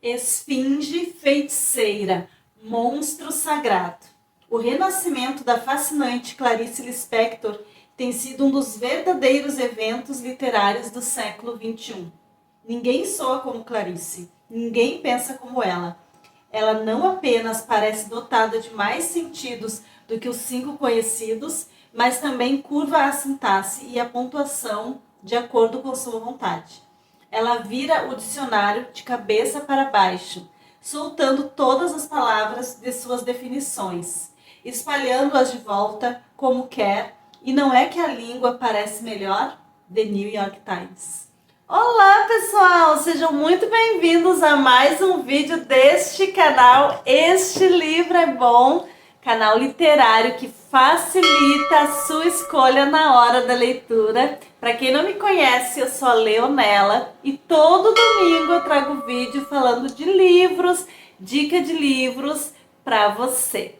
Esfinge feiticeira, monstro sagrado. O renascimento da fascinante Clarice Lispector tem sido um dos verdadeiros eventos literários do século XXI. Ninguém soa como Clarice, ninguém pensa como ela. Ela não apenas parece dotada de mais sentidos do que os 5 conhecidos, mas também curva a sintaxe e a pontuação de acordo com sua vontade. Ela vira o dicionário de cabeça para baixo, soltando todas as palavras de suas definições, espalhando-as de volta como quer, e não é que a língua parece melhor? The New York Times. Olá pessoal, sejam muito bem-vindos a mais um vídeo deste canal. Este livro é bom, canal literário que facilita a sua escolha na hora da leitura. Para quem não me conhece, eu sou a Leonela e todo domingo eu trago vídeo falando de livros, dica de livros para você.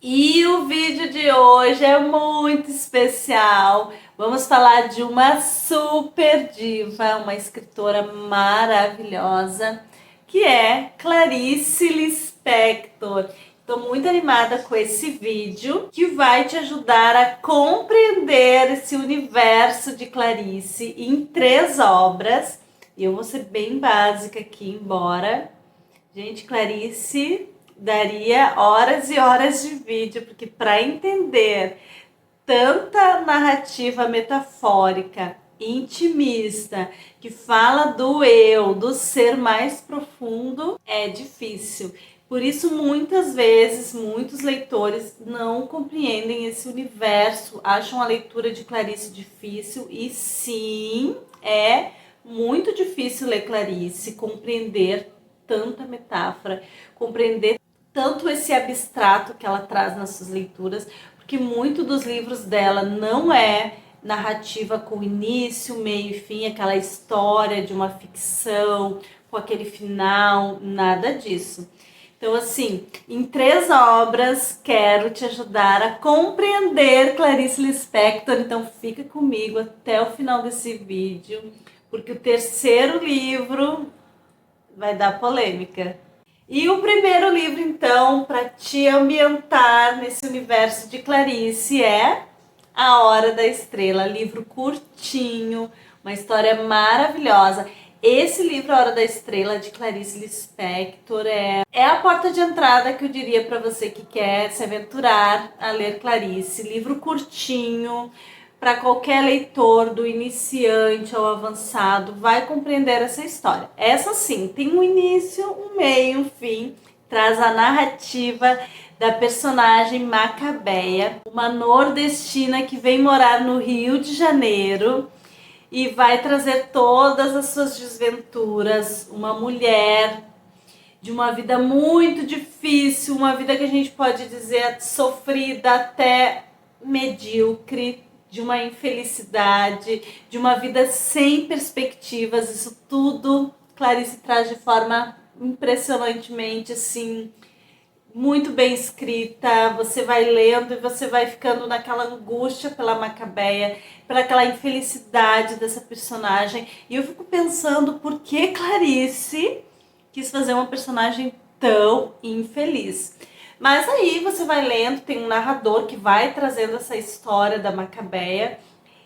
E o vídeo de hoje é muito especial. Vamos falar de uma super diva, uma escritora maravilhosa, que é Clarice Lispector. Estou muito animada com esse vídeo, que vai te ajudar a compreender esse universo de Clarice em 3 obras. E eu vou ser bem básica aqui, embora... Gente, Clarice daria horas e horas de vídeo, porque para entender tanta narrativa metafórica, intimista, que fala do eu, do ser mais profundo, é difícil. Por isso, muitas vezes, muitos leitores não compreendem esse universo, acham a leitura de Clarice difícil, e sim, é muito difícil ler Clarice, compreender tanta metáfora, compreender tanto esse abstrato que ela traz nas suas leituras, porque muito dos livros dela não é narrativa com início, meio e fim, aquela história de uma ficção, com aquele final, nada disso. Então, assim, em 3 obras, quero te ajudar a compreender Clarice Lispector, então fica comigo até o final desse vídeo, porque o 3º livro vai dar polêmica. E o primeiro livro, então, para te ambientar nesse universo de Clarice é A Hora da Estrela, livro curtinho, uma história maravilhosa. Esse livro, A Hora da Estrela, de Clarice Lispector, é a porta de entrada que eu diria para você que quer se aventurar a ler Clarice. Livro curtinho, para qualquer leitor, do iniciante ao avançado, vai compreender essa história. Essa sim, tem um início, um meio, um fim, traz a narrativa da personagem Macabeia, uma nordestina que vem morar no Rio de Janeiro e vai trazer todas as suas desventuras, uma mulher de uma vida muito difícil, uma vida que a gente pode dizer sofrida até medíocre, de uma infelicidade, de uma vida sem perspectivas. Isso tudo Clarice traz de forma impressionantemente, assim, muito bem escrita. Você vai lendo e você vai ficando naquela angústia pela Macabeia, pela aquela infelicidade dessa personagem. E eu fico pensando por que Clarice quis fazer uma personagem tão infeliz. Mas aí você vai lendo, tem um narrador que vai trazendo essa história da Macabeia.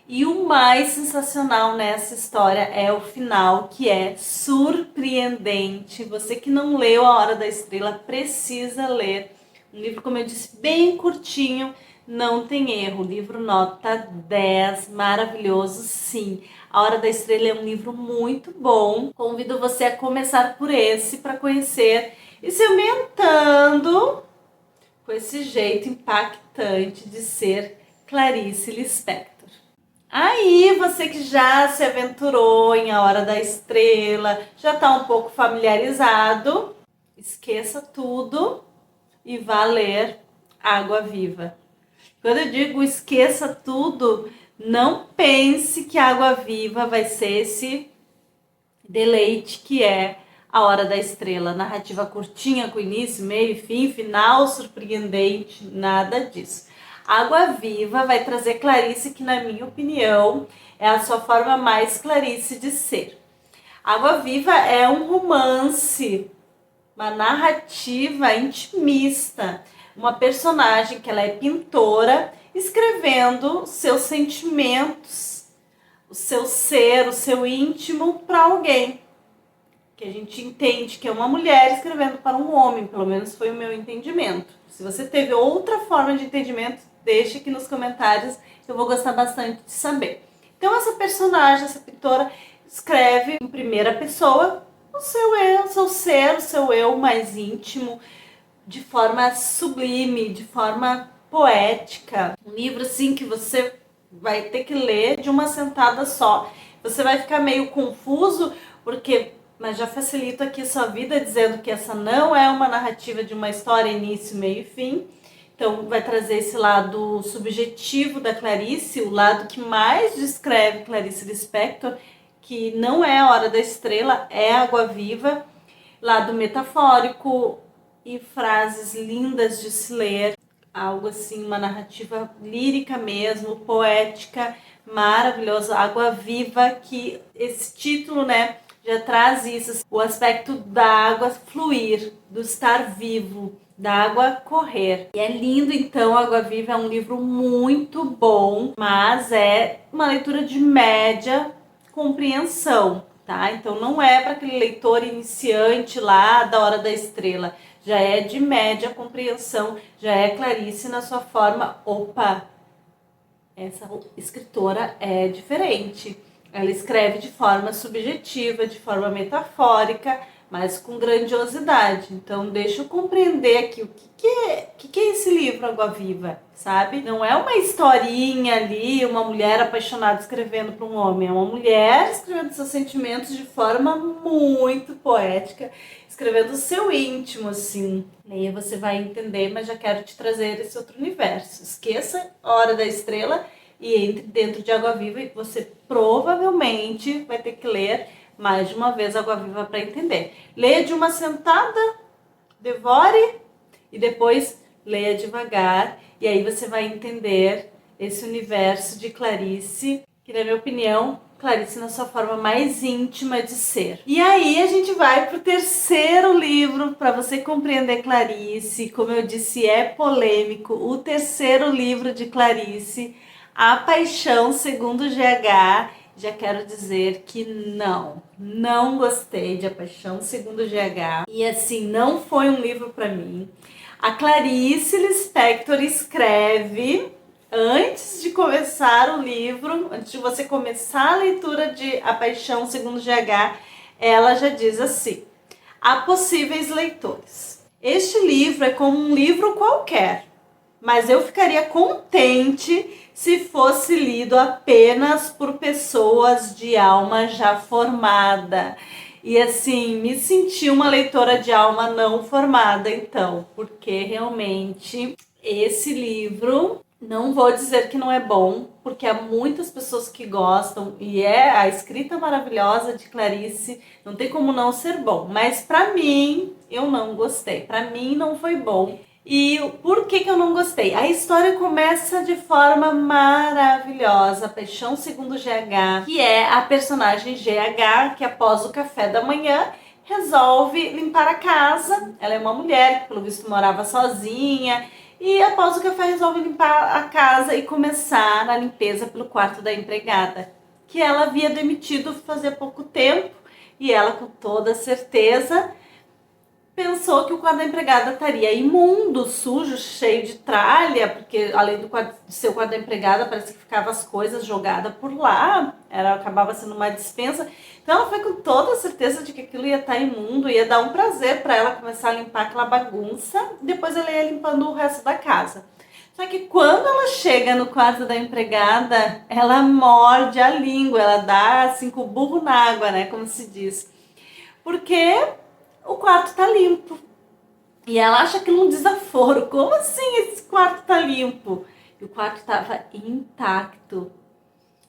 E o mais sensacional nessa história é o final, que é surpreendente. Você que não leu A Hora da Estrela precisa ler. Um livro, como eu disse, bem curtinho, não tem erro. Livro nota 10, maravilhoso, sim. A Hora da Estrela é um livro muito bom. Convido você a começar por esse para conhecer e se ambientando com esse jeito impactante de ser Clarice Lispector. Aí, você que já se aventurou em A Hora da Estrela, já está um pouco familiarizado, esqueça tudo e vá ler Água Viva. Quando eu digo esqueça tudo, não pense que Água Viva vai ser esse deleite que é A Hora da Estrela, narrativa curtinha, com início, meio e fim, final surpreendente, nada disso. Água Viva vai trazer Clarice, que na minha opinião é a sua forma mais Clarice de ser. Água Viva é um romance uma narrativa intimista, uma personagem que ela é pintora, escrevendo seus sentimentos, o seu ser, o seu íntimo para alguém. Que a gente entende que é uma mulher escrevendo para um homem, pelo menos foi o meu entendimento. Se você teve outra forma de entendimento, deixe aqui nos comentários, eu vou gostar bastante de saber. Então essa personagem, essa pintora, escreve em primeira pessoa o seu eu, o seu ser, o seu eu mais íntimo, de forma sublime, de forma poética. Um livro assim que você vai ter que ler de uma sentada só. Você vai ficar meio confuso, mas já facilito aqui sua vida dizendo que essa não é uma narrativa de uma história, início, meio e fim. Então vai trazer esse lado subjetivo da Clarice, o lado que mais descreve Clarice Lispector, que não é A Hora da Estrela, é Água Viva, lado metafórico e frases lindas de se ler, algo assim, uma narrativa lírica mesmo, poética, maravilhosa, Água Viva, que esse título, né, já traz isso, o aspecto da água fluir, do estar vivo, da água correr. E é lindo, então, Água Viva é um livro muito bom, mas é uma leitura de média compreensão, tá? Então não é para aquele leitor iniciante lá da Hora da Estrela, já é de média compreensão, já é Clarice na sua forma, opa, essa escritora é diferente. Ela escreve de forma subjetiva, de forma metafórica, mas com grandiosidade. Então, deixa eu compreender aqui o que é esse livro Água Viva, sabe? Não é uma historinha ali, uma mulher apaixonada escrevendo para um homem. É uma mulher escrevendo seus sentimentos de forma muito poética, escrevendo o seu íntimo, assim. E aí você vai entender, mas já quero te trazer esse outro universo. Esqueça a Hora da Estrela e entre dentro de Água Viva, e você provavelmente vai ter que ler mais de uma vez Água Viva para entender. Leia de uma sentada, devore e depois leia devagar, e aí você vai entender esse universo de Clarice, que na minha opinião, Clarice na sua forma mais íntima de ser. E aí a gente vai para o terceiro livro, para você compreender Clarice. Como eu disse, é polêmico. O terceiro livro de Clarice, A Paixão Segundo GH. Já quero dizer que não gostei de A Paixão Segundo GH. E assim, não foi um livro para mim. A Clarice Lispector escreve, antes de começar o livro, antes de você começar a leitura de A Paixão Segundo GH, ela já diz assim: há possíveis leitores. Este livro é como um livro qualquer, mas eu ficaria contente se fosse lido apenas por pessoas de alma já formada. E assim, me senti uma leitora de alma não formada, então, porque realmente esse livro, não vou dizer que não é bom, porque há muitas pessoas que gostam e é a escrita maravilhosa de Clarice, não tem como não ser bom, mas para mim, eu não gostei, para mim não foi bom. E por que eu não gostei? A história começa de forma maravilhosa. Paixão Segundo GH, que é a personagem GH, que após o café da manhã resolve limpar a casa. Ela é uma mulher que pelo visto morava sozinha, e após o café resolve limpar a casa e começar a limpeza pelo quarto da empregada, que ela havia demitido fazia pouco tempo, e ela com toda certeza pensou que o quarto da empregada estaria imundo, sujo, cheio de tralha, porque além de ser o quarto da empregada, parece que ficava as coisas jogadas por lá, acabava sendo uma despensa. Então ela foi com toda a certeza de que aquilo ia estar imundo, ia dar um prazer para ela começar a limpar aquela bagunça, depois ela ia limpando o resto da casa. Só que quando ela chega no quarto da empregada, ela morde a língua, ela dá assim com o burro na água, né, como se diz. Porque o quarto tá limpo. E ela acha aquilo um desaforo. Como assim esse quarto tá limpo? E o quarto estava intacto.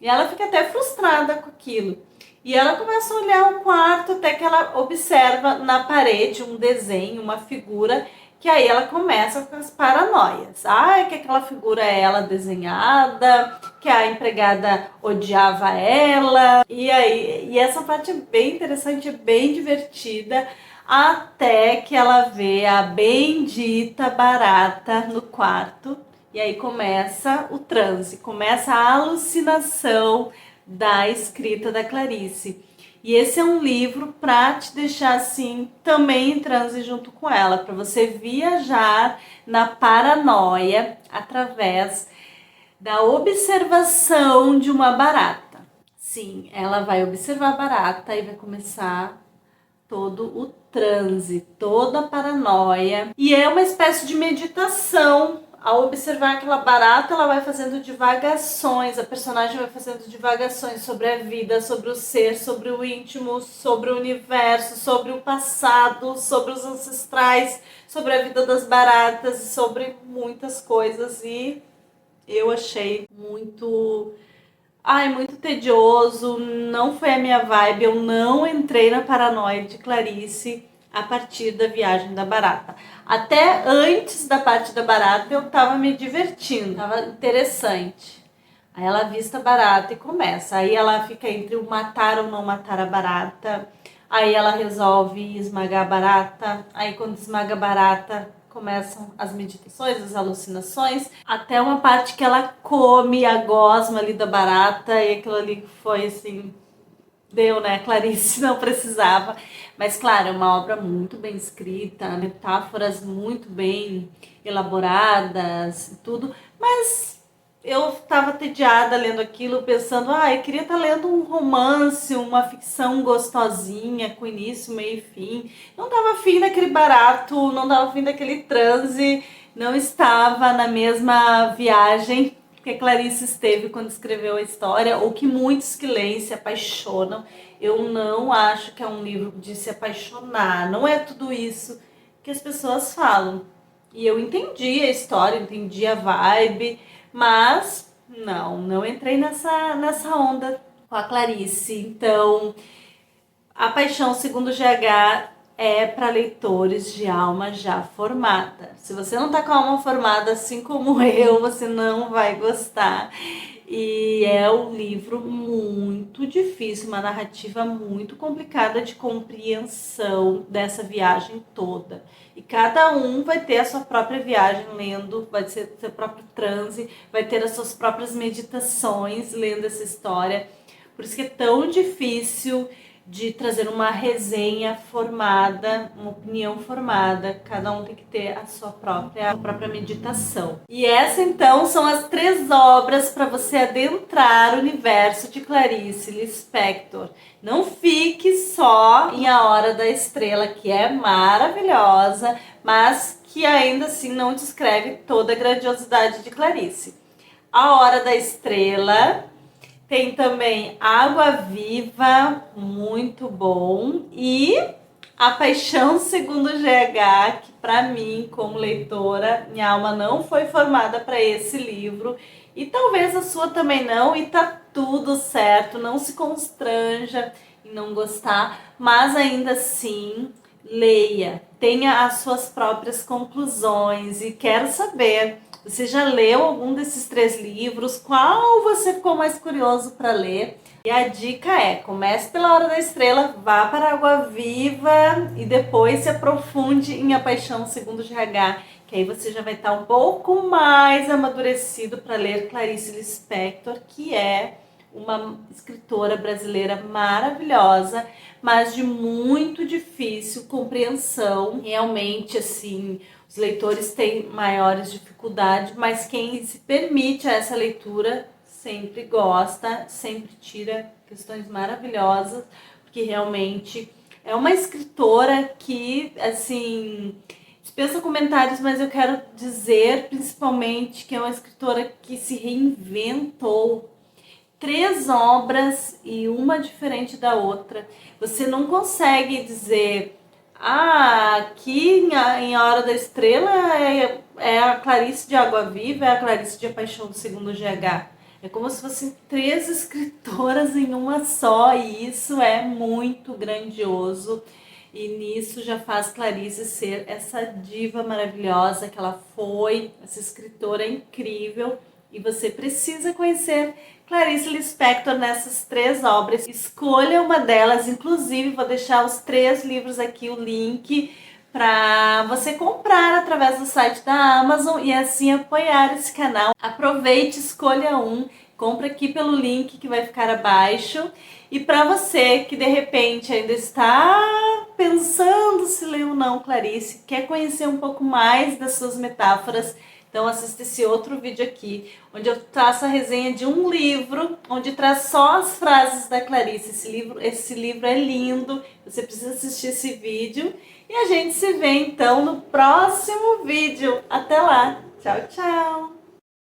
E ela fica até frustrada com aquilo. E ela começa a olhar o quarto até que ela observa na parede um desenho, uma figura, que aí ela começa com as paranoias. Que aquela figura é ela desenhada, que a empregada odiava ela. E essa parte é bem interessante, é bem divertida. até que ela vê a bendita barata no quarto. E aí começa o transe, começa a alucinação da escrita da Clarice. E esse é um livro para te deixar assim também em transe junto com ela, para você viajar na paranoia através da observação de uma barata. Sim, ela vai observar a barata e vai começar todo o transe, toda a paranoia. E é uma espécie de meditação. Ao observar aquela barata, ela vai fazendo divagações, a personagem vai fazendo divagações sobre a vida, sobre o ser, sobre o íntimo, sobre o universo, sobre o passado, sobre os ancestrais, sobre a vida das baratas e sobre muitas coisas. E eu achei muito tedioso, não foi a minha vibe, eu não entrei na paranoia de Clarice a partir da viagem da barata. Até antes da parte da barata eu tava me divertindo, tava interessante. Aí ela avista a barata e começa. Aí ela fica entre o matar ou não matar a barata. Aí ela resolve esmagar a barata. Aí quando esmaga a barata, começam as meditações, as alucinações, até uma parte que ela come a gosma ali da barata, e aquilo ali foi assim, deu, né? Clarice não precisava. Mas claro, é uma obra muito bem escrita, metáforas muito bem elaboradas e tudo, mas eu estava tediada lendo aquilo, pensando, eu queria estar lendo um romance, uma ficção gostosinha, com início, meio e fim. Não estava afim daquele barato, não estava afim daquele transe, não estava na mesma viagem que a Clarice esteve quando escreveu a história, ou que muitos que leem se apaixonam. Eu não acho que é um livro de se apaixonar, não é tudo isso que as pessoas falam. E eu entendi a história, entendi a vibe, mas não entrei nessa onda com a Clarice. Então, A Paixão Segundo GH é para leitores de alma já formada. Se você não tá com a alma formada, assim como eu, você não vai gostar. E é um livro muito difícil, uma narrativa muito complicada de compreensão dessa viagem toda. E cada um vai ter a sua própria viagem lendo, vai ter seu próprio transe, vai ter as suas próprias meditações lendo essa história. Por isso que é tão difícil de trazer uma resenha formada, uma opinião formada. Cada um tem que ter a sua própria meditação. E essa então são as 3 obras para você adentrar o universo de Clarice Lispector. Não fique só em A Hora da Estrela, que é maravilhosa, mas que ainda assim não descreve toda a grandiosidade de Clarice. A Hora da Estrela tem também Água Viva, muito bom. E A Paixão Segundo GH, que para mim, como leitora, minha alma não foi formada para esse livro. E talvez a sua também não, e tá tudo certo, não se constranja em não gostar. Mas ainda assim, leia, tenha as suas próprias conclusões. E quero saber, você já leu algum desses 3 livros? Qual você ficou mais curioso para ler? E a dica é, comece pela Hora da Estrela, vá para Água Viva e depois se aprofunde em A Paixão Segundo GH, que aí você já vai estar um pouco mais amadurecido para ler Clarice Lispector, que é uma escritora brasileira maravilhosa, mas de muito difícil compreensão. Realmente, assim, os leitores têm maiores dificuldades, mas quem se permite a essa leitura sempre gosta, sempre tira questões maravilhosas, porque realmente é uma escritora que, assim, dispensa comentários, mas eu quero dizer principalmente que é uma escritora que se reinventou. 3 obras e uma diferente da outra. Você não consegue dizer, aqui em A Hora da Estrela é a Clarice de Água Viva, é a Clarice de A Paixão do Segundo GH. É como se fossem 3 escritoras em uma só, e isso é muito grandioso. E nisso já faz Clarice ser essa diva maravilhosa que ela foi, essa escritora incrível. E você precisa conhecer Clarice Lispector nessas 3 obras. Escolha uma delas, inclusive vou deixar os 3 livros aqui, o link, para você comprar através do site da Amazon e assim apoiar esse canal. Aproveite, escolha um, compra aqui pelo link que vai ficar abaixo. E para você que de repente ainda está pensando se lê ou não Clarice, quer conhecer um pouco mais das suas metáforas, então assista esse outro vídeo aqui, onde eu traço a resenha de um livro, onde traz só as frases da Clarice. Esse livro é lindo, você precisa assistir esse vídeo. E a gente se vê então no próximo vídeo. Até lá! Tchau, tchau!